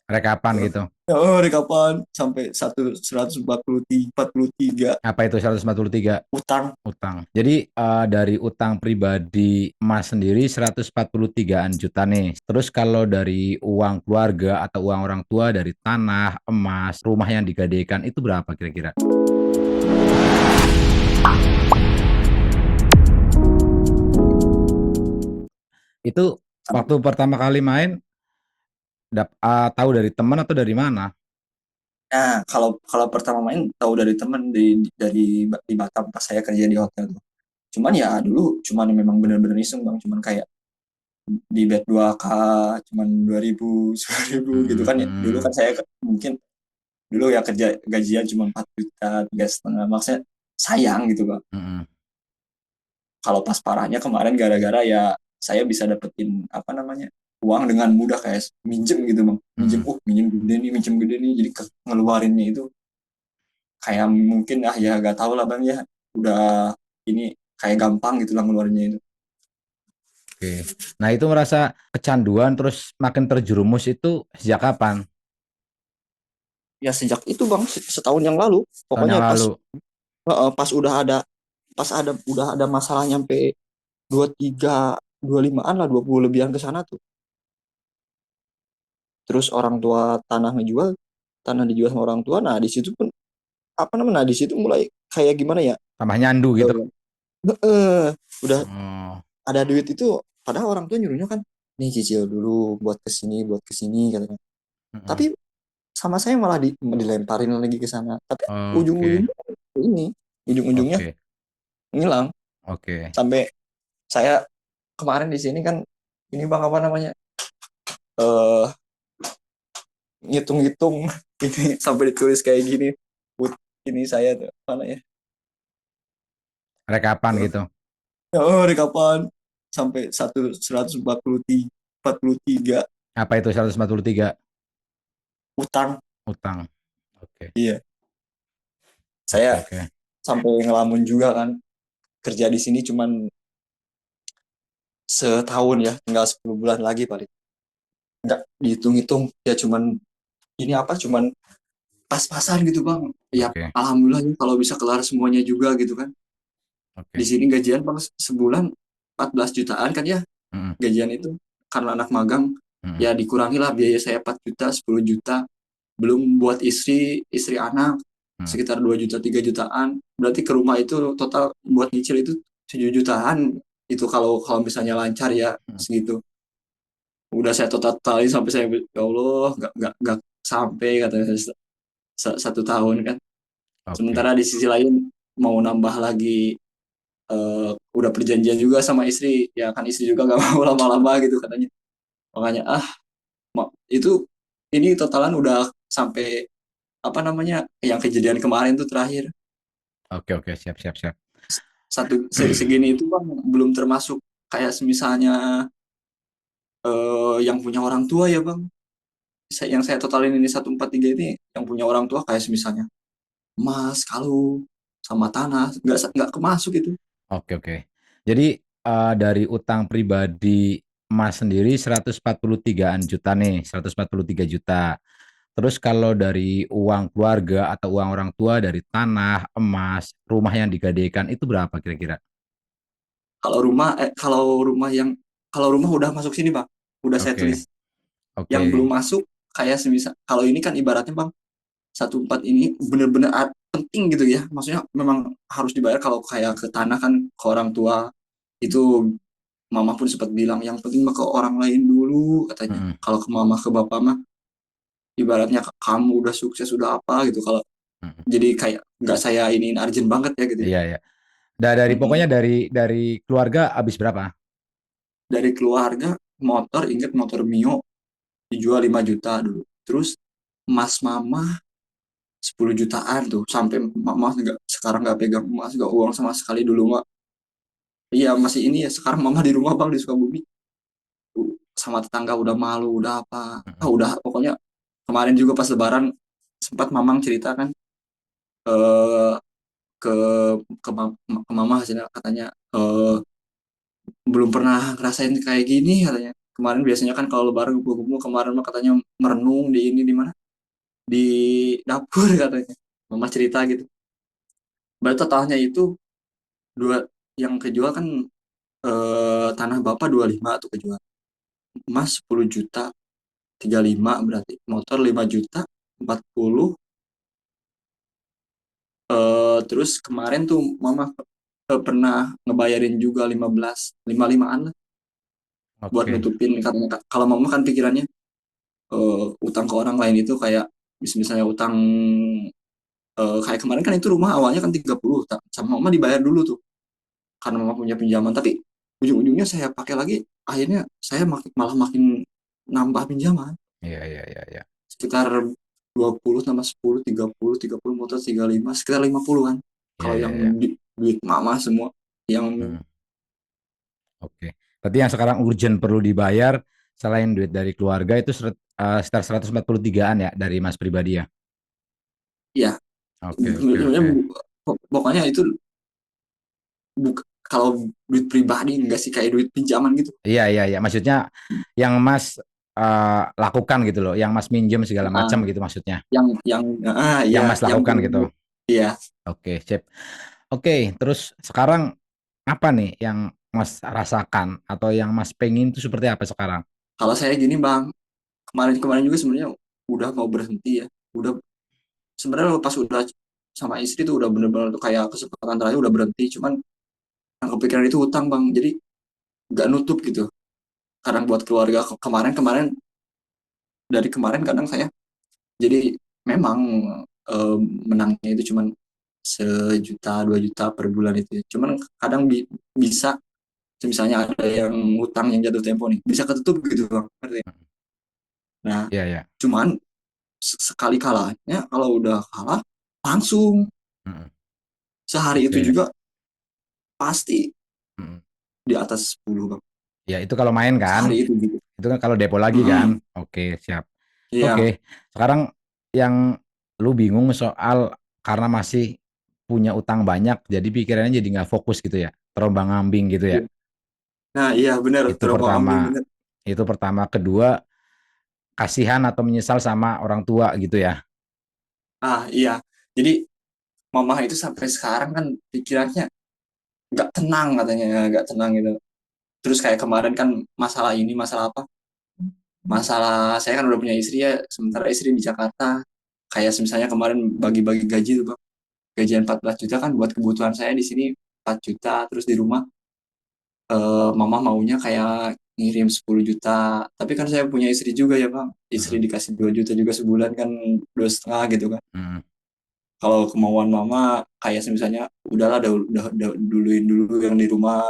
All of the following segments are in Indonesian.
Rekapan gitu. Oh, dari kapan sampai 143 Apa itu 143? utang. Utang. Jadi dari utang pribadi Mas sendiri 143-an juta nih. Terus kalau dari uang keluarga atau uang orang tua dari tanah, emas, rumah yang digadaikan itu berapa kira-kira? Itu waktu pertama kali main tahu dari teman atau dari mana? Nah, kalau kalau pertama main tahu dari temen di Batam pas saya kerja di hotel tuh. Cuman ya dulu cuman memang bener-bener iseng bang, cuman kayak di bet 2K cuman 2.000 10.000 gitu kan ya. Dulu Hmm, kan saya mungkin dulu ya kerja gajian cuma 4 juta 3,5, maksudnya sayang gitu bang. hmm, Kalau pas parahnya kemarin gara-gara ya saya bisa dapetin apa namanya uang dengan mudah kayak minjem gitu bang, minjem, hmm. minjem gede nih, minjem gede nih, jadi ngeluarinnya itu kayak mungkin ya gak tahu lah bang ya, udah ini kayak gampang gitu lah ngeluarinnya itu. Oke. Nah, itu merasa kecanduan terus makin terjerumus itu sejak kapan? Ya sejak itu bang, setahun yang lalu Tahun yang pokoknya pas lalu. pas udah ada masalah nyampe 23 25-an lah, 20 lebihan ke sana tuh. Terus orang tua tanah ngejual, tanah dijual sama orang tua, nah di situ pun apa namanya, nah di situ mulai kayak gimana ya, Tambah nyandu gitu. eh, udah Oh. ada duit itu, padahal orang tua nyuruhnya kan nih cicil dulu buat kesini katanya, Hmm. tapi sama saya malah dilemparin lagi ke sana, tapi Oke. ujung-ujungnya ini ujung-ujungnya Oke. ngilang. Oke. Sampai saya kemarin di sini kan ini bang apa namanya, eh ngitung-ngitung ini sampai ditulis kayak gini, Put, ini saya tuh mana ya. Rekapan gitu. Oh, dari kapan sampai 143 Apa itu 143? utang. Utang. Oke. Iya, Oke, saya oke. sampai ngelamun juga kan, kerja di sini cuman setahun ya, tinggal 10 bulan lagi paling. Nggak dihitung-hitung ya, cuman ini apa, cuman pas-pasan gitu bang. Ya Oke. alhamdulillah ya, kalau bisa kelar semuanya juga gitu kan. Di Oke. sini gajian bang sebulan 14 jutaan kan ya, Hmm, gajian itu karena anak magang, hmm, ya dikurangi lah biaya saya 4 juta 10 juta, belum buat istri istri anak hmm. sekitar 2 juta 3 jutaan, berarti ke rumah itu total buat nyicil itu 7 jutaan, itu kalau kalau misalnya lancar ya Hmm. segitu. Udah saya totalin sampai saya ya Allah nggak sampai katanya 1 tahun kan. Oke. Sementara di sisi lain mau nambah lagi, udah perjanjian juga sama istri ya kan, istri juga nggak mau lama-lama gitu katanya, makanya itu ini totalan udah sampai apa namanya yang kejadian kemarin tuh terakhir Oke, oke. Siap, siap, siap. segini itu bang, belum termasuk kayak semisalnya yang punya orang tua ya bang. Yang saya totalin ini 143 ini yang punya orang tua, kayak semisalnya emas kalung sama tanah, nggak kemasuk itu. Oke, oke. Jadi dari utang pribadi Mas sendiri 143-an juta nih, 143 juta. Terus kalau dari uang keluarga atau uang orang tua dari tanah, emas, rumah yang digadaikan itu berapa kira-kira? Kalau rumah udah masuk sini bang, udah saya Oke, tulis. Yang oke. belum masuk kayak semisal kalau ini kan ibaratnya bang, 14 ini bener-bener penting gitu ya, maksudnya memang harus dibayar. Kalau kayak ke tanah kan ke orang tua itu, mama pun sempat bilang yang penting mah ke orang lain dulu katanya, Mm-mm, kalau ke mama ke bapak mah ibaratnya kamu udah sukses udah apa gitu, kalau mm-mm. jadi kayak nggak saya iniin urgent banget ya gitu ya. Iya, iya. Dari pokoknya Mm-mm. dari keluarga habis berapa? Dari keluarga motor, inget motor Mio dijual 5 juta dulu, terus emas mama 10 jutaan tuh, sampai mama nggak, sekarang nggak pegang emas, nggak uang sama sekali dulu mah. Iya masih ini ya, sekarang mama di rumah bang di Sukabumi. Sama tetangga udah malu udah apa, Mm-mm, udah pokoknya. Kemarin juga pas lebaran sempat mamang cerita kan, eh ke ke mama hasilnya katanya, belum pernah ngerasain kayak gini katanya, kemarin biasanya kan kalau lebaran kumpul-kumpul, kemarin mah katanya merenung di ini, di mana, di dapur katanya, mama cerita gitu. Berarti totalnya itu dua, yang kejual kan tanah bapak 25 tuh kejual, emas 10 juta, 35 berarti, motor 5 juta, 40. Terus kemarin tuh mama pernah ngebayarin juga 15, 55-an lah, buat Oke. nutupin, karena kalau mama kan pikirannya utang ke orang lain itu kayak misalnya utang, kayak kemarin kan itu rumah awalnya kan 30, sama mama dibayar dulu tuh karena mama punya pinjaman, tapi ujung-ujungnya saya pakai lagi, akhirnya saya malah makin nambah pinjaman Iya, iya, iya, iya. sekitar 20 tambah 10, 30 motor 35, sekitar 50 kan. Iya, Kalau iya, yang iya. duit mama semua yang Hmm. Oke. Berarti yang sekarang urgent perlu dibayar selain duit dari keluarga itu sekitar 143-an ya dari Mas pribadi ya. ya Oke, oke, sebenarnya oke. pokoknya itu kalau duit pribadi enggak sih, kayak duit pinjaman gitu. Iya, iya, iya. Maksudnya yang Mas lakukan gitu loh, yang Mas minjem segala Ah, macam gitu maksudnya. Yang ya Mas yang lakukan gitu. iya. Oke, sip. Oke, terus sekarang apa nih yang Mas rasakan atau yang Mas pengen itu seperti apa sekarang? Kalau saya gini bang, kemarin-kemarin juga sebenarnya udah mau berhenti ya, udah sebenarnya pas udah sama istri tuh udah bener-bener tuh kayak kesepakatan terakhir udah berhenti, cuman yang kepikiran itu hutang bang, jadi nggak nutup gitu. Kadang buat keluarga, kemarin-kemarin, dari kemarin kadang saya jadi memang eh, menangnya itu cuman 1 juta 2 juta per bulan itu ya. Cuman kadang bisa, misalnya ada yang hutang yang jatuh tempo nih bisa ketutup gitu bang. Ngerti? Nah, Iya, iya. cuman sekali kalahnya kalau udah kalah langsung Mm-mm. sehari itu Oke. juga pasti Mm-mm. di atas 10 bang, Ya, itu kalau main kan. sehari itu gitu. Itu kan kalau depo lagi kan. Mm-mm. Oke, siap. Oke, Iya. sekarang yang lu bingung soal karena masih punya utang banyak, jadi pikirannya jadi nggak fokus gitu ya, terombang-ambing gitu ya. Nah iya bener, Itu terombang ambing pertama. bener. Itu pertama. Kedua, kasihan atau menyesal sama orang tua gitu ya. Iya, jadi mama itu sampai sekarang kan pikirannya nggak tenang, katanya nggak tenang gitu. Terus kayak kemarin kan masalah ini, masalah apa, masalah saya kan udah punya istri ya, sementara istri di Jakarta. Kayak misalnya kemarin bagi-bagi gaji tuh bang, gajian 14 juta kan buat kebutuhan saya di sini 4 juta, terus di rumah mama maunya kayak ngirim 10 juta, tapi kan saya punya istri juga ya bang, istri Mm-mm. dikasih 2 juta juga sebulan kan, 2,5 gitu kan. Mm-mm. Kalau kemauan mama kayak misalnya udahlah, udah duluin dulu yang di rumah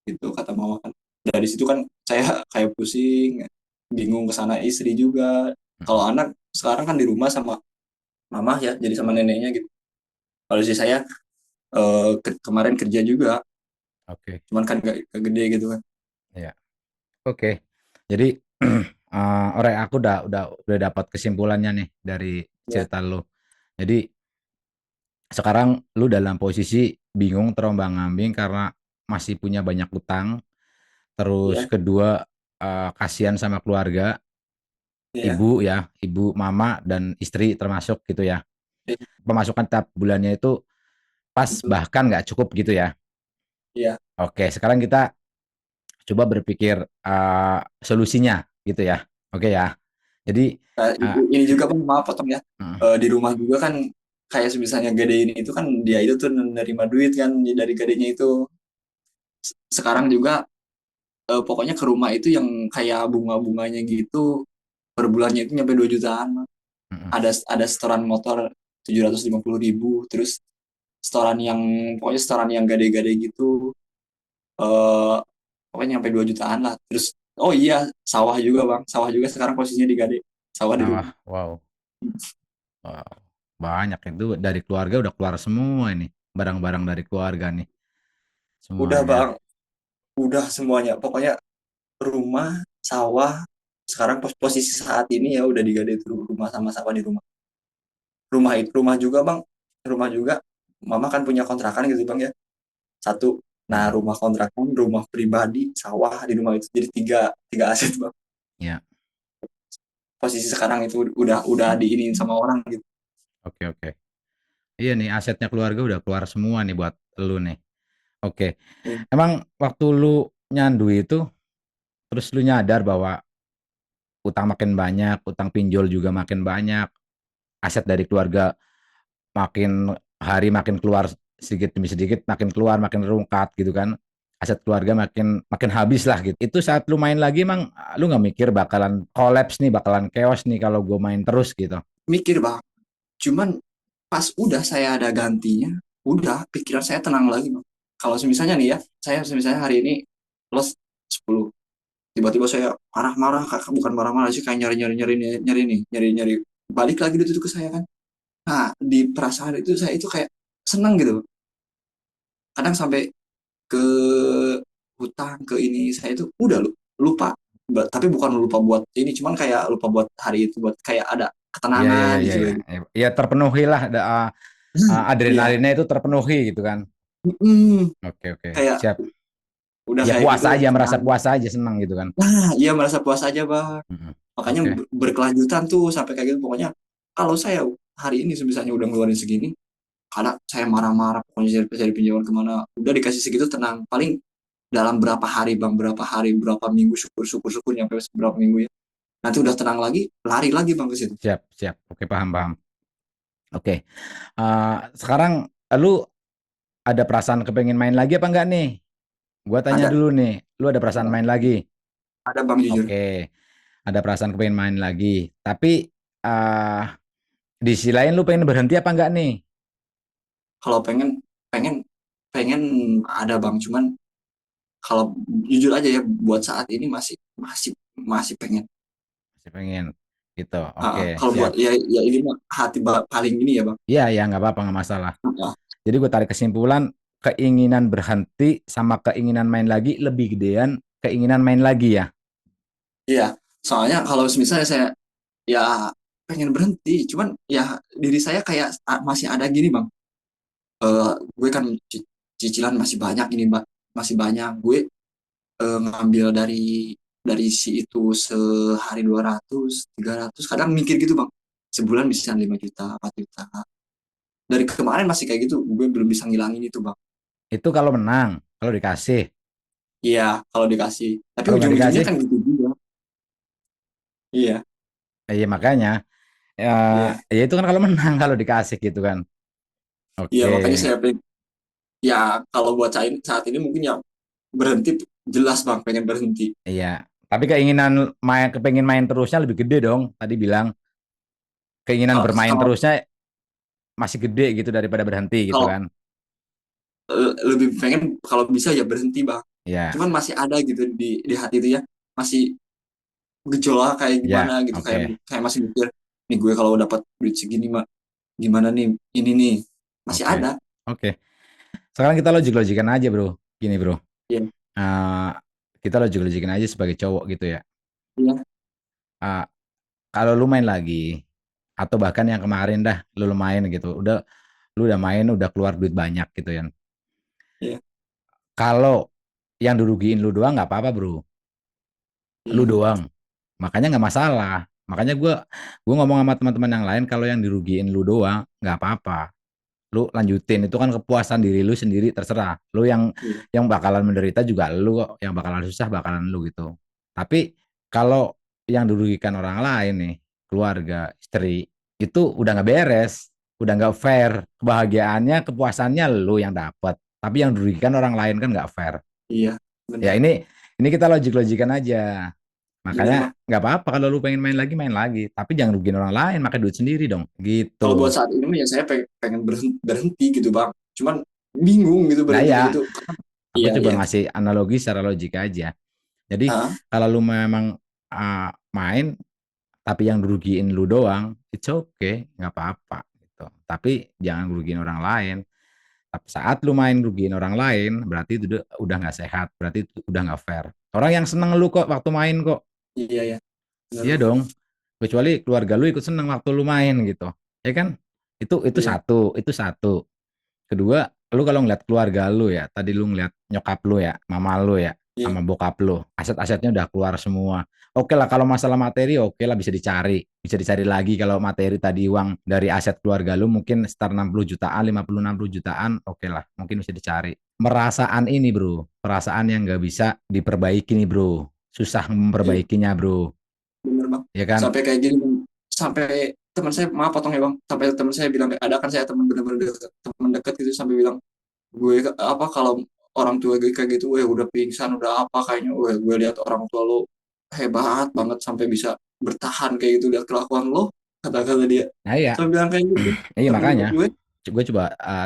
gitu kata mama kan. Dari situ kan saya kayak pusing, bingung, ke sana istri juga. Kalau Mm-mm. anak sekarang kan di rumah sama mama ya, jadi sama neneknya gitu. Kalau si saya kemarin kerja juga, Oke, cuman kan gak gede gitu kan. ya. Oke. Jadi orang aku udah dapat kesimpulannya nih dari Ya, cerita lu. Jadi sekarang lu dalam posisi bingung terombang-ambing karena masih punya banyak utang. Terus ya, kedua, kasihan sama keluarga, ya, ibu ya, ibu, mama dan istri termasuk gitu ya. ya, Pemasukan tiap bulannya itu pas betul. bahkan nggak cukup gitu ya. Iya. Oke, sekarang kita coba berpikir solusinya gitu ya. Oke ya. Jadi Nah, uh, ini juga kan, maaf potong ya. mm, Di rumah juga kan kayak misalnya gadein itu kan, dia itu tuh menerima duit kan dari gadenya itu. Sekarang juga pokoknya ke rumah itu yang kayak bunga-bunganya gitu per bulannya itu nyampe 2 jutaan Bang. mm, Ada setoran motor 750 ribu, terus setoran yang, pokoknya setoran yang gade-gade gitu, eh pokoknya nyampe 2 jutaan lah. Terus oh iya, sawah juga bang, sawah juga sekarang posisinya digade, sawah di sawah, rumah. wow, wow, banyak itu dari keluarga udah keluar semua ini barang-barang dari keluarga nih Udah semuanya. bang, udah semuanya pokoknya, rumah, sawah, sekarang posisi saat ini ya udah digade itu, rumah sama sawah di rumah. Rumah juga bang, rumah juga mama kan punya kontrakan gitu bang ya, satu. Nah, Mm. rumah kontrakan, rumah pribadi, sawah di rumah itu jadi tiga tiga aset bang. Ya, Posisi sekarang itu udah diinin sama orang gitu. oke oke. Iya nih, asetnya keluarga udah keluar semua nih buat lu nih. Oke. Iya. Emang waktu lu nyandu itu, terus lu nyadar bahwa utang makin banyak, utang pinjol juga makin banyak, aset dari keluarga makin hari makin keluar sedikit demi sedikit, makin keluar makin rungkat gitu kan. Aset keluarga makin makin habis lah gitu. Itu saat lu main lagi emang lu nggak mikir bakalan collapse nih, bakalan chaos nih kalau gue main terus gitu. Mikir bang, cuman pas udah saya ada gantinya, udah pikiran saya tenang lagi bang. Kalau misalnya nih ya, saya misalnya hari ini loss 10, tiba-tiba saya marah-marah, bukan marah-marah sih, kayak nyari nih, nyari balik lagi itu ke saya kan. Nah, di perasaan itu saya itu kayak senang gitu. Kadang sampai ke hutang ke ini saya itu udah lupa. Tapi bukan lupa buat ini, cuman kayak lupa buat hari itu, buat kayak ada Iya iya ketenangan iya di iya jiwa iya. gitu. Ya terpenuhi lah Iya. adrenalinnya itu terpenuhi gitu kan. Mm, Oke oke. kayak Siap. udah Ya kayak puas gitu aja, merasa tenang. puas aja, senang gitu kan. Nah, iya merasa puas aja bang. Mm-mm. Makanya Oke. berkelanjutan tuh sampai kayak gitu. Pokoknya kalau saya hari ini misalnya udah ngeluarin segini, karena saya marah-marah, pokoknya cari pinjaman kemana, udah dikasih segitu tenang. Paling dalam berapa hari bang, berapa hari, berapa minggu, syukur nyampe berapa minggu ya. Nanti udah tenang lagi, lari lagi bang ke situ. Siap siap. Oke, paham paham. Oke. Sekarang lu ada perasaan kepengen main lagi apa enggak nih? Gua tanya Ada, dulu nih, lu ada perasaan main lagi? ada bang jujur. Oke, ada perasaan kepengen main lagi. Tapi uh, di sisi lain lu pengen berhenti apa enggak nih? Kalau pengen, pengen, pengen ada bang. Cuman kalau jujur aja ya, buat saat ini masih pengen. Masih pengen gitu. Oke, Kalau buat siap. ya ini mah hati paling ini ya bang. Iya, ya nggak apa-apa, nggak masalah. Ah, Jadi gue tarik kesimpulan, keinginan berhenti sama keinginan main lagi lebih gedean keinginan main lagi ya. iya, soalnya kalau misalnya saya ya pengen berhenti, cuman ya diri saya kayak masih ada gini bang. Gue kan cicilan masih banyak ini mbak, masih banyak. Gue ngambil dari si itu sehari 200 300, kadang mikir gitu bang, sebulan bisa 5 juta 4 juta. Dari kemarin masih kayak gitu, gue belum bisa ngilangin itu bang. Itu kalau menang, kalau dikasih. Iya, kalau dikasih, tapi Kalau nggak ujung-ujungnya dikasih, kan gitu juga. Iya, ya makanya. Ya, iya, ya itu kan kalau menang, kalau dikasih gitu kan. iya, Oke, makanya saya pengen, ya kalau buat saat ini mungkin ya berhenti, jelas bang pengen berhenti. iya. Tapi keinginan kepengen main terusnya lebih gede dong. Tadi bilang keinginan kalau bermain kalau terusnya masih gede gitu daripada berhenti gitu kalau kan. lebih pengen kalau bisa ya berhenti bang. Ya, Cuman masih ada gitu di hati itu ya, masih gejolak kayak gimana ya, gitu, kayak oke, kayak masih mikir, nih gue kalau dapat duit segini mah gimana nih, ini nih masih oke, ada. oke. Sekarang kita logik-logikan aja bro. Gini bro, Iya, Eh, kita logik-logikan aja sebagai cowok gitu ya. iya, Eh, Kalau lu main lagi, atau bahkan yang kemarin dah, lu main gitu, lu udah main, udah keluar duit banyak gitu ya. iya, Kalau yang dirugiin lu doang nggak apa-apa bro, lu iya, doang. Makanya nggak masalah. Makanya gue ngomong sama teman-teman yang lain kalau yang dirugiin lu doang nggak apa-apa. Lu lanjutin itu kan kepuasan diri lu sendiri terserah. Lu iya, yang bakalan menderita juga lu kok, yang bakalan susah bakalan lu gitu. Tapi kalau yang dirugikan orang lain nih, keluarga, istri, itu udah nggak beres, udah nggak fair. Kebahagiaannya, kepuasannya lu yang dapat. Tapi yang dirugikan orang lain kan nggak fair. iya, Ya benar, ini kita logik-logikan aja. benar Makanya bang. nggak apa-apa kalau lu pengen main lagi. Tapi jangan rugiin orang lain, pakai duit sendiri dong. Kalau buat Gitu. saat ini mah ya saya pengen berhenti gitu bang. Cuman bingung gitu Nah berhentinya ya, gitu. aku Iya, coba iya. ngasih analogi secara logika aja. Jadi Ah, kalau lu memang main tapi yang rugiin lu doang, it's okay, nggak apa-apa gitu. Tapi jangan rugiin orang lain. Tapi saat lu main rugiin orang lain, berarti itu udah nggak sehat, berarti itu udah nggak fair. Orang yang seneng lu kok waktu main kok, iya, ya, benar iya bang. dong. Kecuali keluarga lu ikut seneng waktu lu main gitu, ya kan? Itu Iya, satu, itu satu. Kedua, lu kalau ngeliat keluarga lu ya, tadi lu ngeliat nyokap lu ya, mama lu ya, Iya, sama bokap lu, aset-asetnya udah keluar semua. Oke lah kalau masalah materi oke lah bisa dicari lagi kalau materi tadi uang dari aset keluarga lu mungkin sekitar 60 jutaan, 50 60 jutaan, oke lah, mungkin bisa dicari. Merasaan ini bro, perasaan yang nggak bisa diperbaiki nih bro, susah iya, memperbaikinya bro, bener bang. ya kan? Sampai kayak gini Bang. Sampai teman saya, maaf potong ya bang, sampai teman saya bilang, ada kan saya teman bener-bener deket, teman dekat gitu, sampai bilang, gue apa kalau orang tua gue kayak gitu, udah pingsan, udah apa kayaknya, gue lihat orang tua lo hebat banget sampai bisa bertahan kayak gitu, lihat kelakuan lo, kata-kata dia, Nah iya, sampai bilang kayak gitu iya temen makanya dekat gue. gue coba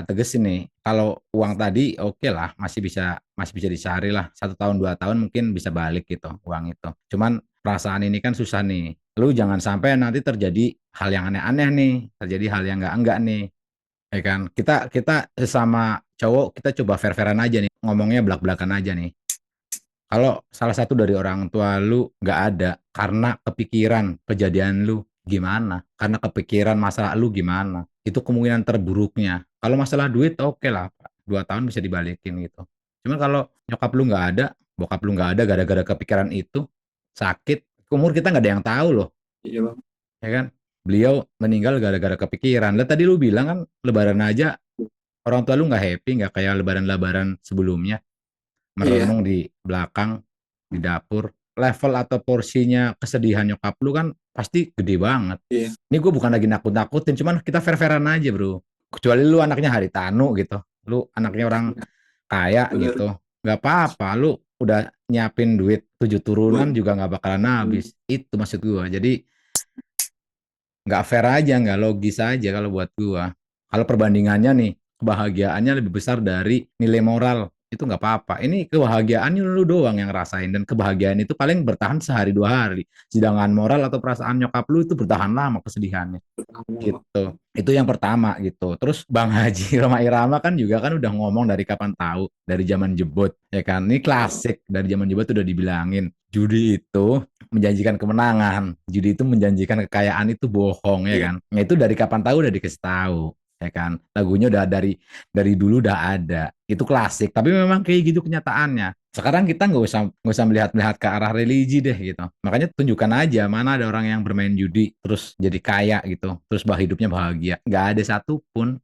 tegesin nih kalau uang tadi oke lah masih bisa dicari lah 1 tahun 2 tahun mungkin bisa balik gitu uang itu cuman perasaan ini kan susah nih lu jangan sampai nanti terjadi hal yang aneh-aneh nih terjadi hal yang enggak nih ya kan kita kita sesama cowok kita coba fair-fairan aja nih ngomongnya belak-belakan aja nih kalau salah satu dari orang tua lu nggak ada karena kepikiran kejadian lu gimana? Karena kepikiran masalah lu gimana? Itu kemungkinan terburuknya. Kalau masalah duit oke lah, Pak. 2 tahun bisa dibalikin gitu. Cuman kalau nyokap lu nggak ada, bokap lu nggak ada gara-gara kepikiran itu, sakit, umur kita nggak ada yang tahu loh, Iya bang. ya kan? Beliau meninggal gara-gara kepikiran. Lah tadi lu bilang kan lebaran aja orang tua lu nggak happy, nggak kayak lebaran-lebaran sebelumnya Iya, merenung di belakang di dapur level atau porsinya kesedihan nyokap lu kan pasti gede banget iya, ini gue bukan lagi nakut-nakutin cuman kita fair-fairan aja bro kecuali lu anaknya haritanu gitu lu anaknya orang kaya bener. gitu nggak apa-apa lu udah nyiapin duit 7 turunan Buat, juga nggak bakalan habis itu maksud gue jadi nggak fair aja, nggak logis aja kalau buat gua. Kalau perbandingannya nih, kebahagiaannya lebih besar dari nilai moral, itu nggak apa-apa. Ini kebahagiaan lu doang yang rasain dan kebahagiaan itu paling bertahan sehari 2 hari. Sedangkan moral atau perasaan nyokap lu itu bertahan lama kesedihannya gitu. Itu yang pertama gitu. Terus Bang Haji Roma Irama kan juga kan udah ngomong dari kapan tahu, dari zaman jebot, ya kan. Ini klasik dari zaman jebot udah dibilangin. Judi itu menjanjikan kemenangan, judi itu menjanjikan kekayaan itu bohong ya iya, kan. Nah, itu dari kapan tahu udah dikasih tahu ya kan. Lagunya udah dari dulu udah ada. Itu klasik, tapi memang kayak gitu kenyataannya. Sekarang kita nggak usah melihat ke arah religi deh gitu. Makanya tunjukkan aja mana ada orang yang bermain judi terus jadi kaya gitu, terus hidupnya bahagia. Nggak ada satupun.